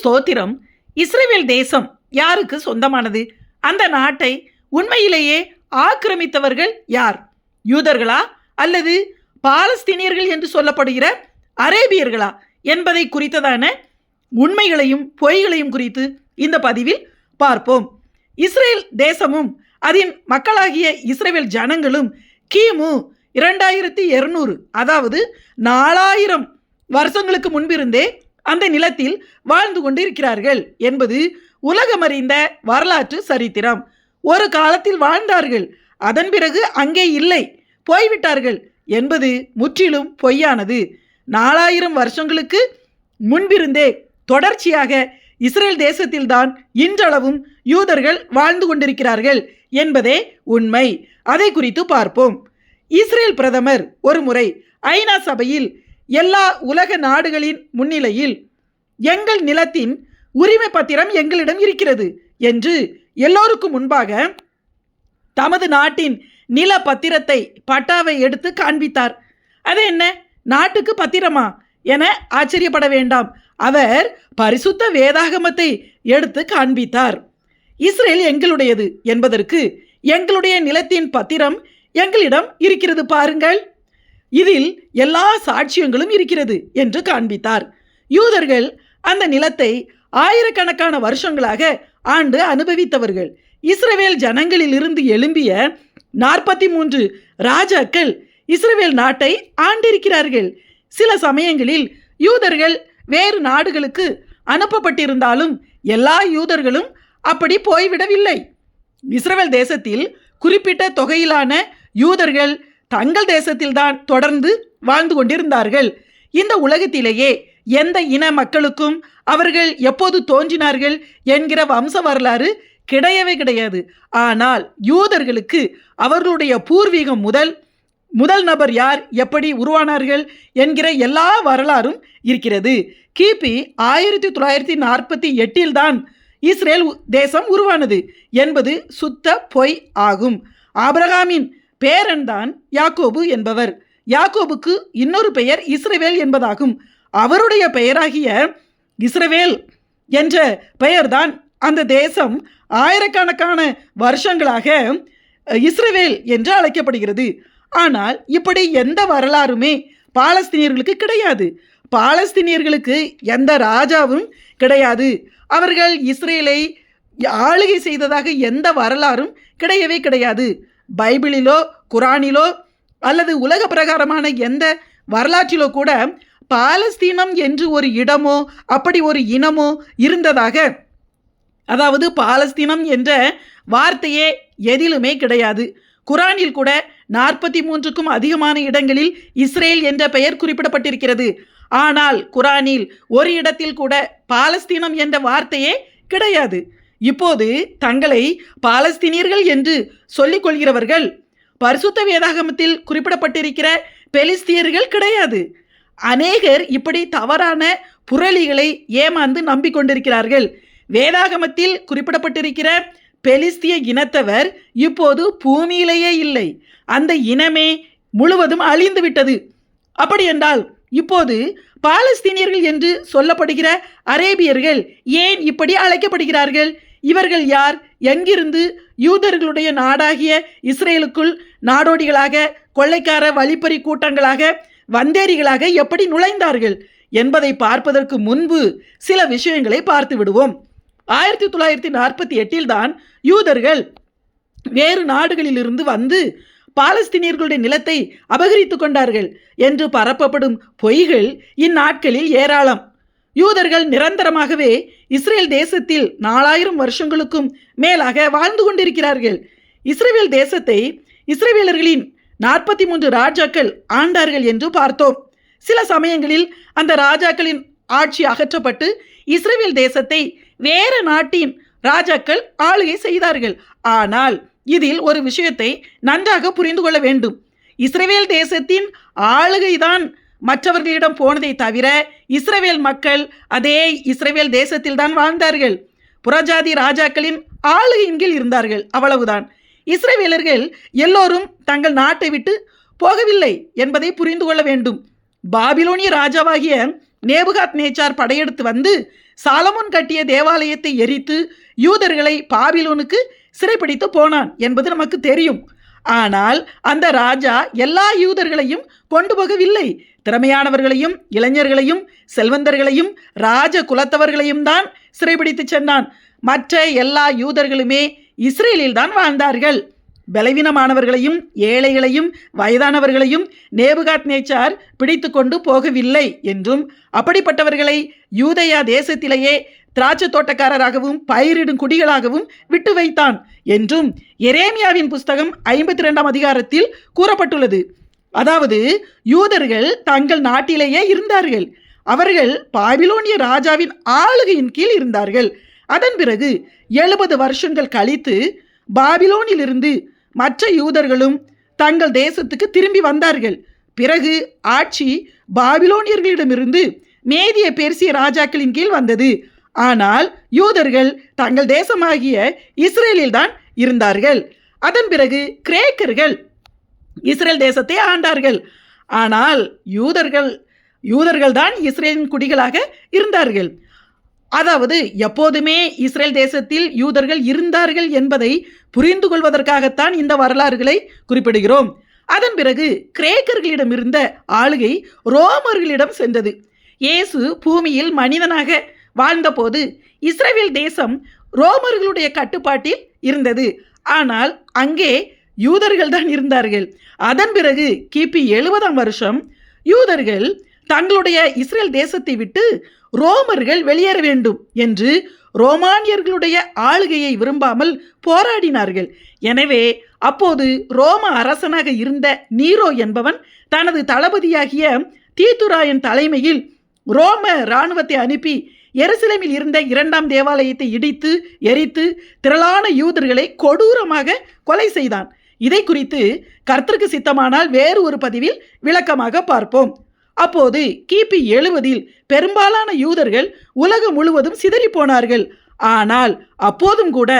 ஸ்தோத்திரம். இஸ்ரவேல் தேசம் யாருக்கு சொந்தமானது? அந்த நாட்டை உண்மையிலேயே ஆக்கிரமித்தவர்கள் யார்? யூதர்களா அல்லது பாலஸ்தீனியர்கள் என்று சொல்லப்படுகிற அரேபியர்களா என்பதை குறித்ததான உண்மைகளையும் பொய்களையும் குறித்து இந்த பதிவில் பார்ப்போம். இஸ்ரேல் தேசமும் அதன் மக்களாகிய இஸ்ரேல் ஜனங்களும் கிமு 2200 அதாவது 4000 வருஷங்களுக்கு முன்பிருந்தே அந்த நிலத்தில் வாழ்ந்து கொண்டிருக்கிறார்கள் என்பது உலகமறிந்த வரலாற்று சரித்திரம். ஒரு காலத்தில் வாழ்ந்தார்கள், அதன் பிறகு அங்கே இல்லை, போய்விட்டார்கள் என்பது முற்றிலும் பொய்யானது. 4000 வருஷங்களுக்கு முன்பிருந்தே தொடர்ச்சியாக இஸ்ரேல் தேசத்தில்தான் இன்றளவும் யூதர்கள் வாழ்ந்து கொண்டிருக்கிறார்கள் என்பதே உண்மை. அதை குறித்து பார்ப்போம். இஸ்ரேல் பிரதமர் ஒரு முறை ஐநா சபையில் எல்லா உலக நாடுகளின் முன்னிலையில் எங்கள் நிலத்தின் உரிமை பத்திரம் எங்களிடம் இருக்கிறது என்று எல்லோருக்கும் முன்பாக தமது நாட்டின் நில பத்திரத்தை பட்டாவை எடுத்து காண்பித்தார். அது என்ன, நாட்டுக்கு பத்திரமா என ஆச்சரியப்பட வேண்டாம். அவர் பரிசுத்த வேதாகமத்தை எடுத்து காண்பித்தார். இஸ்ரேல் எங்களுடையது என்பதற்கு எங்களுடைய நிலத்தின் பத்திரம் எங்களிடம் இருக்கிறது பாருங்கள், இதில் எல்லா சாட்சியங்களும் இருக்கிறது என்று காண்பித்தார். யூதர்கள் அந்த நிலத்தை ஆயிரக்கணக்கான வருஷங்களாக ஆண்டு அனுபவித்தவர்கள். இஸ்ரவேல் ஜனங்களில் இருந்து எழும்பிய 43 ராஜாக்கள் இஸ்ரவேல் நாட்டை ஆண்டிருக்கிறார்கள். சில சமயங்களில் யூதர்கள் வேறு நாடுகளுக்கு அனுப்பப்பட்டிருந்தாலும் எல்லா யூதர்களும் அப்படி போய்விடவில்லை. இஸ்ரவேல் தேசத்தில் குறிப்பிட்ட தொகையிலான யூதர்கள் தங்கள் தேசத்தில்தான் தொடர்ந்து வாழ்ந்து கொண்டிருந்தார்கள். இந்த உலகத்திலேயே எந்த இன மக்களுக்கும் அவர்கள் எப்போது தோன்றினார்கள் என்கிற வம்ச வரலாறு கிடையவே கிடையாது. ஆனால் யூதர்களுக்கு அவர்களுடைய பூர்வீகம் முதல் நபர் யார், எப்படி உருவானார்கள் என்கிற எல்லா வரலாறும் இருக்கிறது. கிபி 1948 தான் இஸ்ரேல் தேசம் உருவானது என்பது சுத்த பொய் ஆகும். ஆபிரகாமின் பேரன் தான் யாக்கோபு என்பவர். யாக்கோபுக்கு இன்னொரு பெயர் இஸ்ரவேல் என்பதாகும். அவருடைய பெயராகிய இஸ்ரவேல் என்ற பெயர்தான் அந்த தேசம் ஆயிரக்கணக்கான வருஷங்களாக இஸ்ரவேல் என்று அழைக்கப்படுகிறது. ஆனால் இப்படி எந்த வரலாறுமே பாலஸ்தீனியர்களுக்கு கிடையாது. பாலஸ்தீனியர்களுக்கு எந்த ராஜாவும் கிடையாது. அவர்கள் இஸ்ரேலை ஆளுகை செய்ததாக எந்த வரலாறும் கிடையவே கிடையாது. பைபிளிலோ குரானிலோ அல்லது உலக பிரகாரமான எந்த வரலாற்றிலோ கூட பாலஸ்தீனம் என்று ஒரு இடமோ அப்படி ஒரு இனமோ இருந்ததாக, அதாவது பாலஸ்தீனம் என்ற வார்த்தையே எதிலுமே கிடையாது. குரானில் கூட 43க்கும் அதிகமான இடங்களில் இஸ்ரேல் என்ற பெயர் குறிப்பிடப்பட்டிருக்கிறது. ஆனால் குரானில் ஒரு இடத்தில் கூட பாலஸ்தீனம் என்ற வார்த்தையே கிடையாது. இப்போது தங்களை பாலஸ்தீனியர்கள் என்று சொல்லிக் கொள்கிறவர்கள் பரிசுத்த வேதாகமத்தில் குறிப்பிடப்பட்டிருக்கிற பெலிஸ்தியர்கள் கிடையாது. அநேகர் இப்படி தவறான புரளிகளை ஏமாந்து நம்பிக்கொண்டிருக்கிறார்கள். வேதாகமத்தில் குறிப்பிடப்பட்டிருக்கிற பெலிஸ்திய இனத்தவர் இப்போது பூமியிலேயே இல்லை. அந்த இனமே முழுவதும் அழிந்து விட்டது. அப்படி என்றால் இப்போது பாலஸ்தீனியர்கள் என்று சொல்லப்படுகிற அரேபியர்கள் ஏன் இப்படி அழைக்கப்படுகிறார்கள்? இவர்கள் யார்? எங்கிருந்து யூதர்களுடைய நாடாகிய இஸ்ரேலுக்குள் நாடோடிகளாக, கொள்ளைக்கார வழிப்பறி கூட்டங்களாக, வந்தேரிகளாக எப்படி நுழைந்தார்கள் என்பதை பார்ப்பதற்கு முன்பு சில விஷயங்களை பார்த்து விடுவோம். 1948 தான் யூதர்கள் வேறு நாடுகளிலிருந்து வந்து பாலஸ்தீனியர்களுடைய நிலத்தை அபகரித்து கொண்டார்கள் என்று பரப்பப்படும் பொய்கள் இந்நாட்களில் ஏராளம். யூதர்கள் நிரந்தரமாகவே இஸ்ரேல் தேசத்தில் 4000 வருஷங்களுக்கும் மேலாக வாழ்ந்து கொண்டிருக்கிறார்கள். இஸ்ரேல் தேசத்தை இஸ்ரேலர்களின் 43 ராஜாக்கள் ஆண்டார்கள் என்று பார்த்தோம். சில சமயங்களில் அந்த ராஜாக்களின் ஆட்சி அகற்றப்பட்டு இஸ்ரேல் தேசத்தை வேறு நாட்டின் ராஜாக்கள் ஆளுகை செய்தார்கள். ஆனால் இதில் ஒரு விஷயத்தை நன்றாக புரிந்து கொள்ள வேண்டும். இஸ்ரேல் தேசத்தின் ஆளுகைதான் மற்றவர்களிடம் போனதை தவிர இஸ்ரேல் மக்கள் அதே இஸ்ரேல் தேசத்தில் தான் வாழ்ந்தார்கள். புறஜாதி ராஜாக்களின் ஆளுகையின் கீழ் இருந்தார்கள், அவ்வளவுதான். இஸ்ரேலர்கள் எல்லோரும் தங்கள் நாட்டை விட்டு போகவில்லை என்பதை புரிந்து கொள்ள வேண்டும். பாபிலோனிய ராஜாவாகிய நேபுகாத் நேச்சார் படையெடுத்து வந்து சாலமோன் கட்டிய தேவாலயத்தை எரித்து யூதர்களை பாபிலோனுக்கு சிறைப்பிடித்து போனான் என்பது நமக்கு தெரியும். ஆனால் அந்த ராஜா எல்லா யூதர்களையும் கொண்டு போகவில்லை. திறமையானவர்களையும், இளைஞர்களையும், செல்வந்தர்களையும், ராஜ குலத்தவர்களையும் தான் சிறைப்பிடித்து சென்றான். மற்ற எல்லா யூதர்களுமே இஸ்ரேலில் தான் வாழ்ந்தார்கள். பலவீனமானவர்களையும், ஏழைகளையும், வயதானவர்களையும் நேபுகாத்நேச்சார் பிடித்து கொண்டு போகவில்லை என்றும், அப்படிப்பட்டவர்களை யூதேயா தேசத்திலேயே திராட்சை தோட்டக்காரராகவும் பயிரிடும் குடிகளாகவும் விட்டு வைத்தான் என்றும் எரேமியாவின் புஸ்தகம் 52ஆம் அதிகாரத்தில் கூறப்பட்டுள்ளது. அதாவது யூதர்கள் தங்கள் நாட்டிலேயே இருந்தார்கள். அவர்கள் பாபிலோனிய ராஜாவின் ஆளுகையின் கீழ் இருந்தார்கள். அதன் பிறகு 70 வருஷங்கள் கழித்து பாபிலோனிலிருந்து மற்ற யூதர்களும் தங்கள் தேசத்துக்கு திரும்பி வந்தார்கள். பிறகு ஆட்சி பாபிலோனியர்களிடமிருந்து மேதிய பெர்சிய ராஜாக்களின் கீழ் வந்தது. ஆனால் யூதர்கள் தங்கள் தேசமாகிய இஸ்ரேலில் தான் இருந்தார்கள். அதன் பிறகு கிரேக்கர்கள் இஸ்ரேல் தேசத்தை ஆண்டார்கள். ஆனால் யூதர்கள் தான் இஸ்ரேலின் குடிகளாக இருந்தார்கள். அதாவது எப்போதுமே இஸ்ரேல் தேசத்தில் யூதர்கள் இருந்தார்கள் என்பதை புரிந்து கொள்வதற்காகத்தான் இந்த வரலாறுகளை குறிப்பிடுகிறோம். அதன் பிறகு கிரேக்கர்களிடம் இருந்த ஆளுகை ரோமர்களிடம் சென்றது. இயேசு பூமியில் மனிதனாக வாழ்ந்தபோது இஸ்ரேல் தேசம் ரோமர்களுடைய கட்டுப்பாட்டில் இருந்தது. ஆனால் அங்கே யூதர்கள் தான் இருந்தார்கள். அதன் பிறகு கிபி 70ஆம் வருஷம் யூதர்கள் தங்களுடைய இஸ்ரேல் தேசத்தை விட்டு ரோமர்கள் வெளியேற வேண்டும் என்று ரோமானியர்களுடைய ஆளுகையை விரும்பாமல் போராடினார்கள். எனவே அப்போது ரோம அரசனாக இருந்த நீரோ என்பவன் தனது தளபதியாகிய தீத்துராயன் தலைமையில் ரோம இராணுவத்தை அனுப்பி எருசலேமில் இருந்த 2ஆம் தேவாலயத்தை இடித்து எரித்து திரளான யூதர்களை கொடூரமாக கொலை செய்தான். இதை குறித்து கர்த்தருக்கு சித்தமானால் வேறு ஒரு பதிவில் விளக்கமாக பார்ப்போம். அப்போது கிபி 70இல் பெரும்பாலான யூதர்கள் உலகம் முழுவதும் சிதறி போனார்கள். ஆனால் அப்போதும் கூட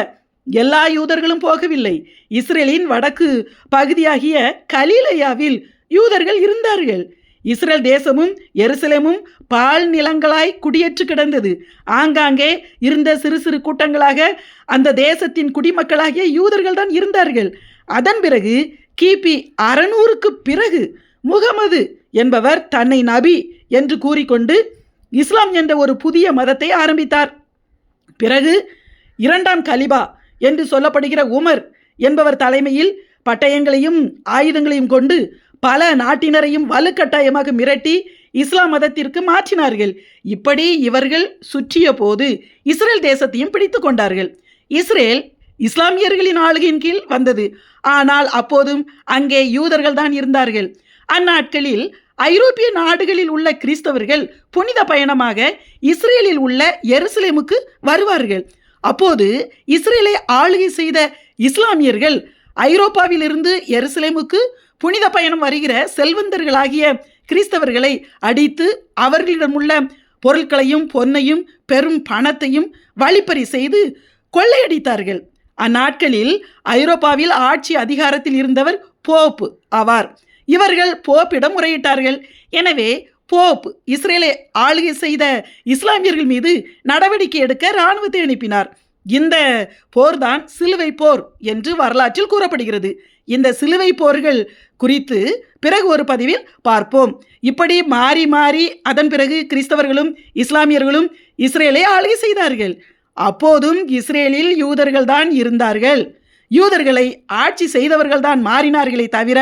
எல்லா யூதர்களும் போகவில்லை. இஸ்ரேலின் வடக்கு பகுதியாகிய கலிலேயாவில் யூதர்கள் இருந்தார்கள். இஸ்ரேல் தேசமும் எருசலேமும் பால் நிலங்களாய் குடியேற்று கிடந்தது. ஆங்காங்கே இருந்த சிறு சிறு கூட்டங்களாக அந்த தேசத்தின் குடிமக்களாகிய யூதர்கள் தான் இருந்தார்கள். அதன் பிறகு கிபி 600க்கு பிறகு முகமது என்பவர் தன்னை நபி என்று கூறிக்கொண்டு இஸ்லாம் என்ற ஒரு புதிய மதத்தை ஆரம்பித்தார். பிறகு 2ஆம் கலிபா என்று சொல்லப்படுகிற உமர் என்பவர் தலைமையில் பட்டயங்களையும் ஆயுதங்களையும் கொண்டு பல நாட்டினரையும் வலுக்கட்டாயமாக மிரட்டி இஸ்லாம் மதத்திற்கு மாற்றினார்கள். இப்படி இவர்கள் சுற்றிய போது இஸ்ரேல் தேசத்தையும் பிடித்து கொண்டார்கள். இஸ்ரேல் இஸ்லாமியர்களின் ஆளுகையின் கீழ் வந்தது. ஆனால் அப்போதும் அங்கே யூதர்கள் தான் இருந்தார்கள். அந்நாட்களில் ஐரோப்பிய நாடுகளில் உள்ள கிறிஸ்தவர்கள் புனித பயணமாக இஸ்ரேலில் உள்ள எருசலேமுக்கு வருவார்கள். அப்போது இஸ்ரேலை ஆளுகை செய்த இஸ்லாமியர்கள் ஐரோப்பாவிலிருந்து எருசலேமுக்கு புனித பயணம் வருகிற செல்வந்தர்களாகிய கிறிஸ்தவர்களை அடித்து அவர்களிடமுள்ள பொருட்களையும் பொன்னையும் பெரும் பணத்தையும் வழிப்பறி செய்து கொள்ளையடித்தார்கள். அந்நாட்களில் ஐரோப்பாவில் ஆட்சி அதிகாரத்தில் இருந்தவர் போப் ஆவார். இவர்கள் போப்பிடம் முறையிட்டார்கள். எனவே போப் இஸ்ரேலை ஆளுகை செய்த இஸ்லாமியர்கள் மீது நடவடிக்கை எடுக்க இராணுவத்தை அனுப்பினார். இந்த போர்தான் சிலுவை போர் என்று வரலாற்றில் கூறப்படுகிறது. இந்த சிலுவை போர்கள் குறித்து பிறகு ஒரு பதிவில் பார்ப்போம். இப்படி மாறி மாறி அதன் பிறகு கிறிஸ்தவர்களும் இஸ்லாமியர்களும் இஸ்ரேலை ஆளுகை செய்தார்கள். அப்போதும் இஸ்ரேலில் யூதர்கள் தான் இருந்தார்கள். யூதர்களை ஆட்சி செய்தவர்கள் தான் மாறினார்களே தவிர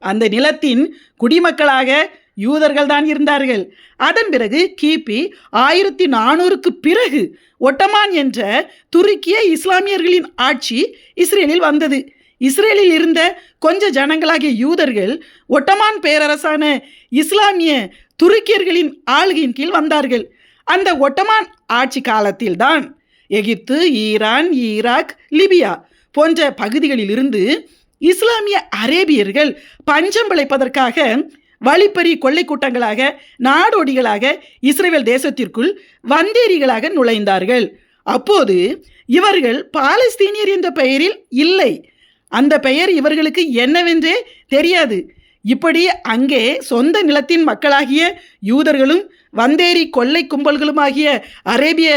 அந்த நிலத்தின் குடிமக்களாக யூதர்கள் தான் இருந்தார்கள். அதன் பிறகு கிபி 1400க்கு பிறகு ஒட்டமான் என்ற துருக்கிய இஸ்லாமியர்களின் ஆட்சி இஸ்ரேலில் வந்தது. இஸ்ரேலில் இருந்த கொஞ்ச ஜனங்களாகிய யூதர்கள் ஒட்டமான் பேரரசான இஸ்லாமிய துருக்கியர்களின் ஆளுகையின் கீழ் வந்தார்கள். அந்த ஒட்டமான் ஆட்சி காலத்தில்தான் எகிப்து, ஈரான், ஈராக், லிபியா போன்ற பகுதிகளில் இருந்து இஸ்லாமிய அரேபியர்கள் பஞ்சம் பிழைப்பதற்காக வழிப்பறி கொள்ளை கூட்டங்களாக நாடோடிகளாக இஸ்ரேல் தேசத்திற்குள் வந்தேரிகளாக நுழைந்தார்கள். அப்போது இவர்கள் பாலஸ்தீனியர் என்ற பெயரில் இல்லை. அந்த பெயர் இவர்களுக்கு என்னவென்றே தெரியாது. இப்படி அங்கே சொந்த நிலத்தின் மக்களாகிய யூதர்களும் வந்தேரி கொள்ளை கும்பல்களுமாகிய அரேபிய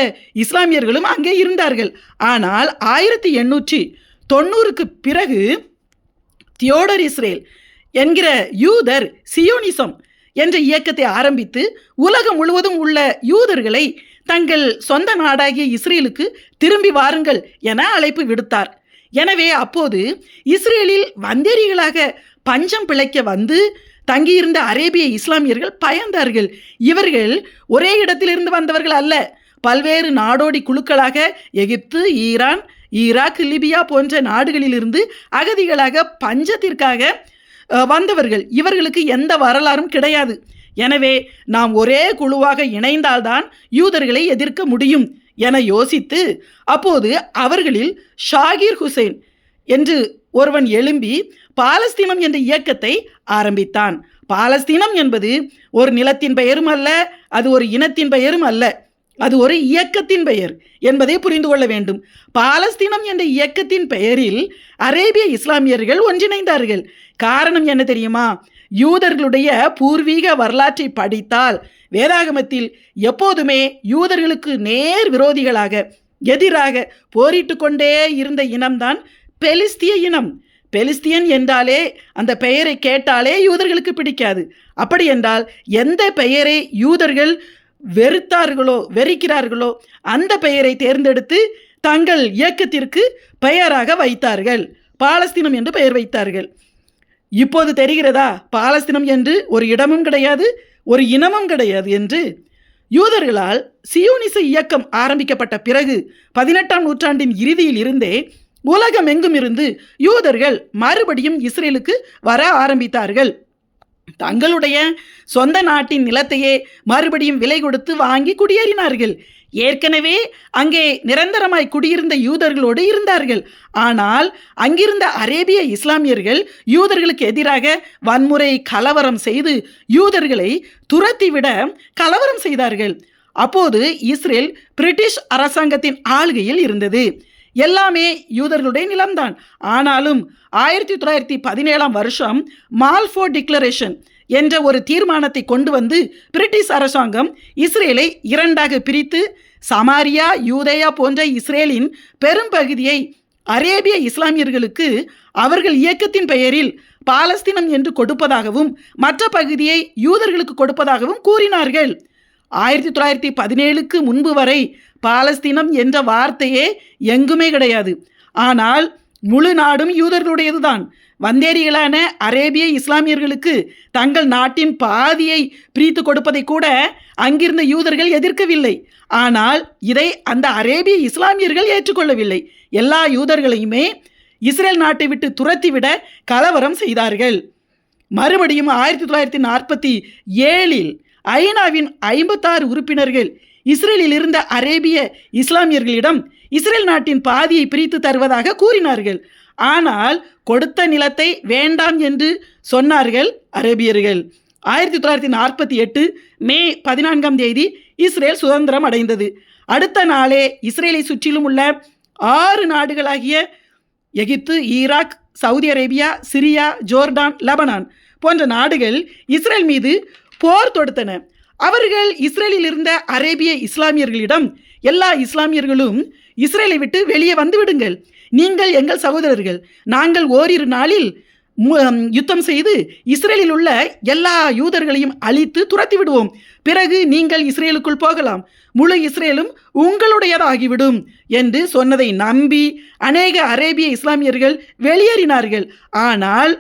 இஸ்லாமியர்களும் அங்கே இருந்தார்கள். ஆனால் 1890க்கு பிறகு தியோடர் இஸ்ரேல் என்கிற யூதர் சியோனிசம் என்ற இயக்கத்தை ஆரம்பித்து உலகம் முழுவதும் உள்ள யூதர்களை தங்கள் சொந்த நாடாகிய இஸ்ரேலுக்கு திரும்பி வாருங்கள் என அழைப்பு விடுத்தார். எனவே அப்போது இஸ்ரேலில் வந்தேரிகளாக பஞ்சம் பிழைக்க வந்து தங்கியிருந்த அரேபிய இஸ்லாமியர்கள் பயந்தார்கள். இவர்கள் ஒரே இடத்திலிருந்து வந்தவர்கள் அல்ல, பல்வேறு நாடோடி குழுக்களாக எகிப்து, ஈரான், ஈராக், லிபியா போன்ற நாடுகளிலிருந்து அகதிகளாக பஞ்சத்திற்காக வந்தவர்கள். இவர்களுக்கு எந்த வரலாறும் கிடையாது. எனவே நாம் ஒரே குழுவாக இணைந்தால்தான் யூதர்களை எதிர்க்க முடியும் என யோசித்து அப்போது அவர்களில் ஷாகிர் ஹுசைன் என்று ஒருவன் எழும்பி பாலஸ்தீனம் என்ற இயக்கத்தை ஆரம்பித்தான். பாலஸ்தீனம் என்பது ஒரு நிலத்தின் பெயரும் அல்ல, அது ஒரு இனத்தின் பெயரும் அல்ல, அது ஒரு இயக்கத்தின் பெயர் என்பதை புரிந்து கொள்ள வேண்டும். பாலஸ்தீனம் என்ற இயக்கத்தின் பெயரில் அரேபிய இஸ்லாமியர்கள் ஒன்றிணைந்தார்கள். காரணம் என்ன தெரியுமா? யூதர்களுடைய பூர்வீக வரலாற்றை படித்தால் வேதாகமத்தில் எப்போதுமே யூதர்களுக்கு நேர் விரோதிகளாக எதிராக போரிட்டு கொண்டே இருந்த இனம்தான் பெலிஸ்திய இனம். பெலிஸ்தியன் என்றாலே அந்த பெயரை கேட்டாலே யூதர்களுக்கு பிடிக்காது. அப்படி என்றால் எந்த பெயரை யூதர்கள் வெறுக்கிறார்களோ அந்த பெயரை தேர்ந்தெடுத்து தங்கள் இயக்கத்திற்கு பெயராக வைத்தார்கள். பாலஸ்தீனம் என்று பெயர் வைத்தார்கள். இப்போது தெரிகிறதா, பாலஸ்தீனம் என்று ஒரு இடமும் கிடையாது, ஒரு இனமும் கிடையாது என்று. யூதர்களால் சியோனிச இயக்கம் ஆரம்பிக்கப்பட்ட பிறகு 18ஆம் நூற்றாண்டின் இறுதியில் இருந்தே உலகம் எங்கும் இருந்து யூதர்கள் மறுபடியும் இஸ்ரேலுக்கு வர ஆரம்பித்தார்கள். தங்களுடைய சொந்த நாட்டின் நிலத்தையே மறுபடியும் விலை கொடுத்து வாங்கி குடியேறினார்கள். ஏற்கனவே அங்கே நிரந்தரமாய் குடியிருந்த யூதர்களோடு இருந்தார்கள். ஆனால் அங்கிருந்த அரேபிய இஸ்லாமியர்கள் யூதர்களுக்கு எதிராக வன்முறை கலவரம் செய்து யூதர்களை துரத்திவிட கலவரம் செய்தார்கள். அப்போது இஸ்ரேல் பிரிட்டிஷ் அரசாங்கத்தின் ஆளுகையில் இருந்தது. எல்லாமே யூதர்களுடைய நிலம்தான். ஆனாலும் 1917ஆம் வருஷம் மால்ஃபோர்ட் டிக்ளரேஷன் என்ற ஒரு தீர்மானத்தை கொண்டு வந்து பிரிட்டிஷ் அரசாங்கம் இஸ்ரேலை இரண்டாக பிரித்து சமாரியா, யூதேயா போன்ற இஸ்ரேலின் பெரும்பகுதியை அரேபிய இஸ்லாமியர்களுக்கு அவர்கள் இயக்கத்தின் பெயரில் பாலஸ்தீனம் என்று கொடுப்பதாகவும் மற்ற பகுதியை யூதர்களுக்கு கொடுப்பதாகவும் கூறினார்கள். 1917க்கு முன்பு வரை பாலஸ்தீனம் என்ற வார்த்தையே எங்குமே கிடையாது. ஆனால் முழு நாடும் யூதர்களுடையதுதான். வந்தேரிகளான அரேபிய இஸ்லாமியர்களுக்கு தங்கள் நாட்டின் பாதியை பிரித்து கொடுப்பதை கூட அங்கிருந்த யூதர்கள் எதிர்க்கவில்லை. ஆனால் இதை அந்த அரேபிய இஸ்லாமியர்கள் ஏற்றுக்கொள்ளவில்லை. எல்லா யூதர்களையுமே இஸ்ரேல் நாட்டை விட்டு துரத்திவிட கலவரம் செய்தார்கள். மறுபடியும் 1947இல் ஐநாவின் 56 உறுப்பினர்கள் இஸ்ரேலில் இருந்த அரேபிய இஸ்லாமியர்களிடம் இஸ்ரேல் நாட்டின் பாதியை பிரித்து தருவதாக கூறினார்கள். ஆனால் கொடுத்த நிலத்தை வேண்டாம் என்று சொன்னார்கள் அரேபியர்கள். 1948 மே 14ஆம் தேதி இஸ்ரேல் சுதந்திரம் அடைந்தது. அடுத்த நாளே இஸ்ரேலை சுற்றிலும் உள்ள 6 நாடுகளாகிய Egypt, Iraq, Saudi Arabia, Syria, Jordan, Lebanon போன்ற நாடுகள் இஸ்ரேல் மீது போர் தொடுத்தன. அவர்கள் இஸ்ரேலில் இருந்த அரேபிய இஸ்லாமியர்களிடம் எல்லா இஸ்லாமியர்களும் இஸ்ரேலை விட்டு வெளியே வந்து விடுங்கள், நீங்கள் எங்கள் சகோதரர்கள், நாங்கள் ஓரிரு நாளில் யுத்தம் செய்து இஸ்ரேலில் உள்ள எல்லா யூதர்களையும் அழித்து துரத்தி விடுவோம், பிறகு நீங்கள் இஸ்ரேலுக்குள் போகலாம், முழு இஸ்ரேலும் உங்களுடையதாகிவிடும் என்று சொன்னதை நம்பி அநேக அரேபிய இஸ்லாமியர்கள் வெளியேறினார்கள். ஆனால்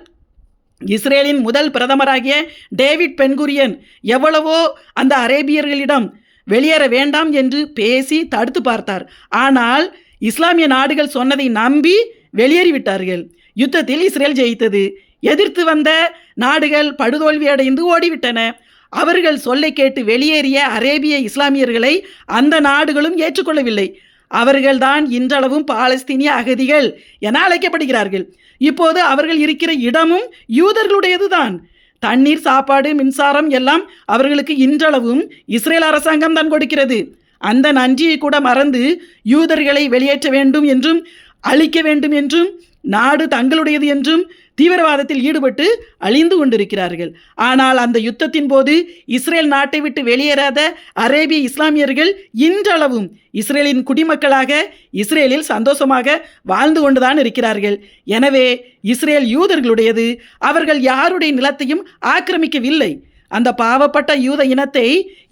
இஸ்ரேலின் முதல் பிரதமராகிய டேவிட் பென்குரியன் எவ்வளவோ அந்த அரேபியர்களிடம் வெளியேற வேண்டாம் என்று பேசி தடுத்து பார்த்தார். ஆனால் இஸ்லாமிய நாடுகள் சொன்னதை நம்பி வெளியேறிவிட்டார்கள். யுத்தத்தில் இஸ்ரேல் ஜெயித்தது. எதிர்த்து வந்த நாடுகள் படுதோல்வி அடைந்து ஓடிவிட்டன. அவர்கள் சொல்லை கேட்டு வெளியேறிய அரேபிய இஸ்லாமியர்களை அந்த நாடுகளும் ஏற்றுக்கொள்ளவில்லை. அவர்கள்தான் இன்றளவும் பாலஸ்தீனிய அகதிகள் என அழைக்கப்படுகிறார்கள். இப்போது அவர்கள் இருக்கிற இடமும் யூதர்களுடையதுதான். தண்ணீர், சாப்பாடு, மின்சாரம் எல்லாம் அவர்களுக்கு இன்றளவும் இஸ்ரேல் அரசாங்கம் தான் கொடுக்கிறது. அந்த நன்றியை கூட மறந்து யூதர்களை வெளியேற்ற வேண்டும் என்றும் அழிக்க வேண்டும் என்றும் நாடு தங்களுடையது என்றும் தீவிரவாதத்தில் ஈடுபட்டு அழிந்து கொண்டிருக்கிறார்கள். ஆனால் அந்த யுத்தத்தின் போது இஸ்ரேல் நாட்டை விட்டு வெளியேறாத அரேபிய இஸ்லாமியர்கள் இன்றளவும் இஸ்ரேலின் குடிமக்களாக இஸ்ரேலில் சந்தோஷமாக வாழ்ந்து கொண்டுதான் இருக்கிறார்கள். எனவே இஸ்ரேல் யூதர்களுடையது. அவர்கள் யாருடைய நிலத்தையும் ஆக்கிரமிக்கவில்லை. அந்த பாவப்பட்ட யூத இனத்தை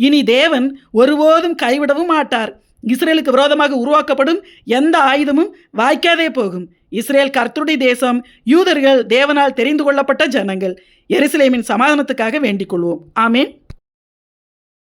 இனி தேவன் ஒருபோதும் கைவிடவும் மாட்டார். இஸ்ரேலுக்கு விரோதமாக உருவாக்கப்படும் எந்த ஆயுதமும் வாய்க்காதே போகும். இஸ்ரேல் கர்த்தருடைய தேசம். யூதர்கள் தேவனால் தெரிந்து கொள்ளப்பட்ட ஜனங்கள். எருசலேமின் சமாதானத்துக்காக வேண்டிக் கொள்வோம். ஆமேன்.